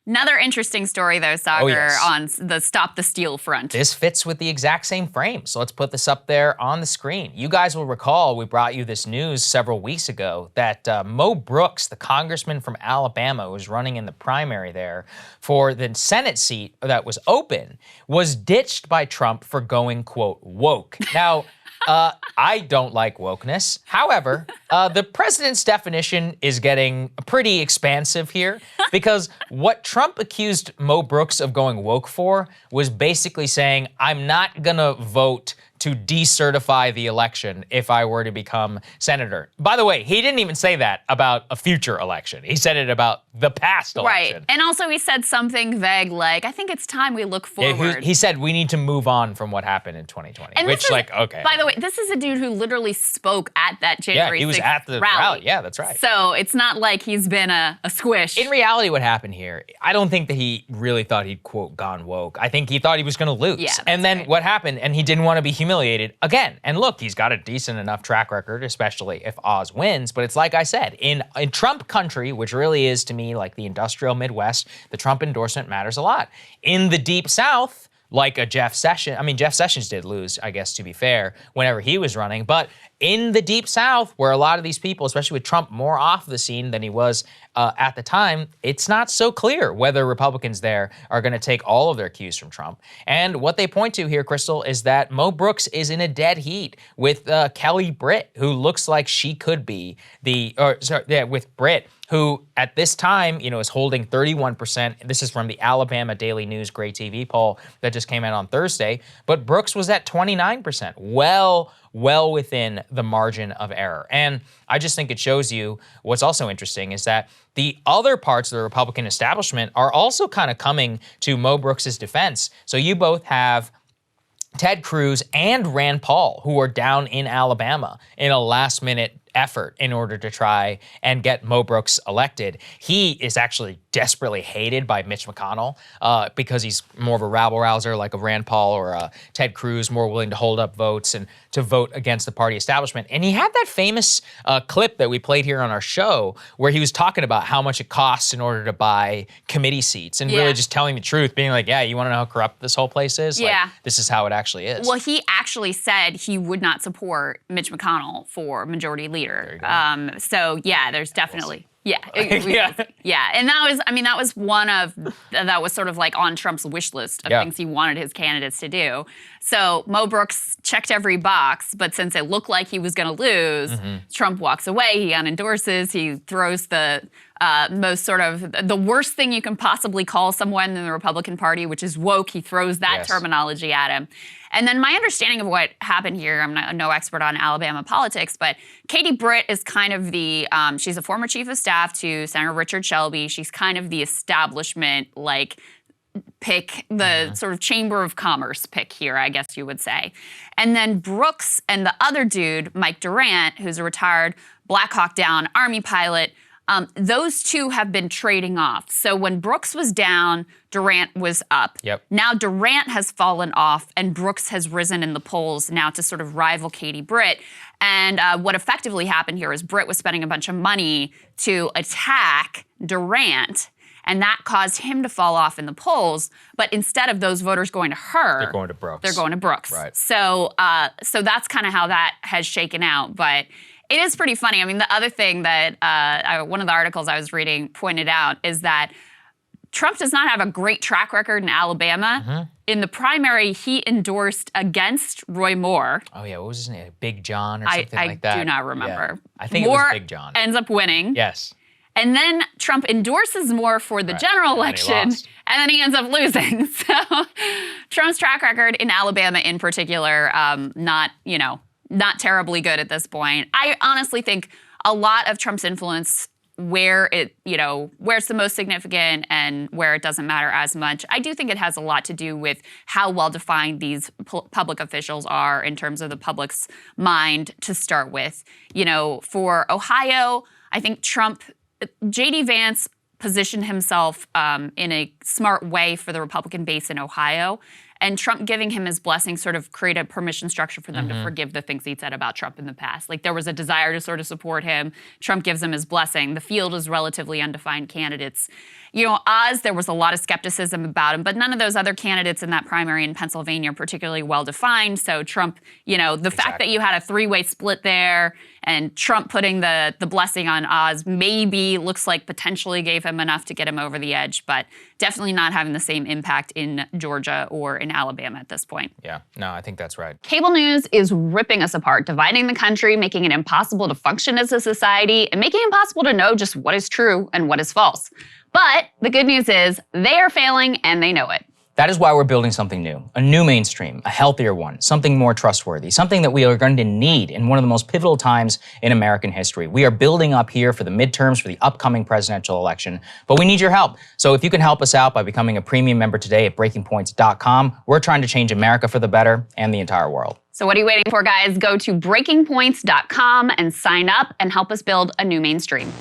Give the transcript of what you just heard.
Another interesting story, though, Saagar, on the Stop the Steal front. This fits with the exact same frame, so let's put this up there on the screen. You guys will recall we brought you this news several weeks ago that Mo Brooks, the congressman from Alabama who was running in the primary there for the Senate seat that was open, was ditched by Trump for going, quote, woke. Now, I don't like wokeness. However, the president's definition is getting pretty expansive here because what Trump accused Mo Brooks of going woke for was basically saying, I'm not gonna vote to decertify the election if I were to become senator. By the way, he didn't even say that about a future election. He said it about the past election. Right, and also he said something vague like, I think it's time we look forward. Yeah, he said we need to move on from what happened in 2020, and which okay. By the way, this is a dude who literally spoke at that January 6th he was at the rally. Yeah, that's right. So it's not like he's been a squish. In reality, what happened here, I don't think that he really thought he'd, quote, gone woke. I think he thought he was gonna lose. Yeah, and then what happened, and he didn't want to be humiliated again. And look, he's got a decent enough track record, especially if Oz wins. But it's like I said, in Trump country, which really is to me like the industrial Midwest, the Trump endorsement matters a lot. In the Deep South, like a Jeff Sessions, I mean, Jeff Sessions did lose, I guess, to be fair, whenever he was running. But in the Deep South, where a lot of these people, especially with Trump more off the scene than he was at the time, it's not so clear whether Republicans there are going to take all of their cues from Trump. And what they point to here, Krystal, is that Mo Brooks is in a dead heat with Kelly Britt, who looks like she could be with Britt, who at this time, is holding 31%. This is from the Alabama Daily News Gray TV poll that just came out on Thursday. But Brooks was at 29%, well within the margin of error. And I just think it shows you what's also interesting is that the other parts of the Republican establishment are also kind of coming to Mo Brooks's defense. So you both have Ted Cruz and Rand Paul, who are down in Alabama in a last-minute effort in order to try and get Mo Brooks elected. He is actually desperately hated by Mitch McConnell because he's more of a rabble-rouser like a Rand Paul or a Ted Cruz, more willing to hold up votes and to vote against the party establishment. And he had that famous clip that we played here on our show where he was talking about how much it costs in order to buy committee seats and really just telling the truth, being like, yeah, you want to know how corrupt this whole place is? Yeah. Like, this is how it actually is. Well, he actually said he would not support Mitch McConnell for majority leader. So yeah, there's definitely and that was sort of like on Trump's wish list of things he wanted his candidates to do. So Mo Brooks checked every box, but since it looked like he was going to lose, Trump walks away. He unendorses. He throws the most sort of the worst thing you can possibly call someone in the Republican Party, which is woke. He throws that terminology at him. And then my understanding of what happened here, I'm no expert on Alabama politics, but Katie Britt is kind of the, she's a former chief of staff to Senator Richard Shelby. She's kind of the establishment, pick, the sort of Chamber of Commerce pick here, I guess you would say. And then Brooks and the other dude, Mike Durant, who's a retired Black Hawk Down Army pilot, those two have been trading off. So when Brooks was down, Durant was up. Now Durant has fallen off and Brooks has risen in the polls now to sort of rival Katie Britt. And what effectively happened here is Britt was spending a bunch of money to attack Durant, and that caused him to fall off in the polls. But instead of those voters going to her, they're going to Brooks. They're going to Brooks. Right. So that's kind of how that has shaken out. But it is pretty funny. I mean, the other thing that one of the articles I was reading pointed out is that Trump does not have a great track record in Alabama. In the primary, he endorsed against Roy Moore. Oh, yeah. What was his name? Big John or something like that? I do not remember. Yeah. I think Moore it was Big John. Ends up winning. Yes. And then Trump endorses Moore for the general election, and then he ends up losing. So Trump's track record in Alabama in particular, not terribly good at this point. I honestly think a lot of Trump's influence, where it's the most significant and where it doesn't matter as much, I do think it has a lot to do with how well-defined these public officials are in terms of the public's mind to start with. For Ohio, I think J.D. Vance positioned himself in a smart way for the Republican base in Ohio. and Trump giving him his blessing sort of created a permission structure for them to forgive the things he'd said about Trump in the past. Like there was a desire to sort of support him. Trump gives him his blessing. The field is relatively undefined candidates. You know, Oz, there was a lot of skepticism about him, but none of those other candidates in that primary in Pennsylvania are particularly well defined. So Trump, you know, the fact that you had a three-way split there and Trump putting the blessing on Oz maybe looks like potentially gave him enough to get him over the edge, but definitely not having the same impact in Georgia or in Alabama at this point. Yeah, no, I think that's right. Cable news is ripping us apart, dividing the country, making it impossible to function as a society, and making it impossible to know just what is true and what is false. But the good news is they are failing and they know it. That is why we're building something new, a new mainstream, a healthier one, something more trustworthy, something that we are going to need in one of the most pivotal times in American history. We are building up here for the midterms, for the upcoming presidential election, but we need your help. So if you can help us out by becoming a premium member today at breakingpoints.com, we're trying to change America for the better and the entire world. So what are you waiting for, guys? Go to breakingpoints.com and sign up and help us build a new mainstream.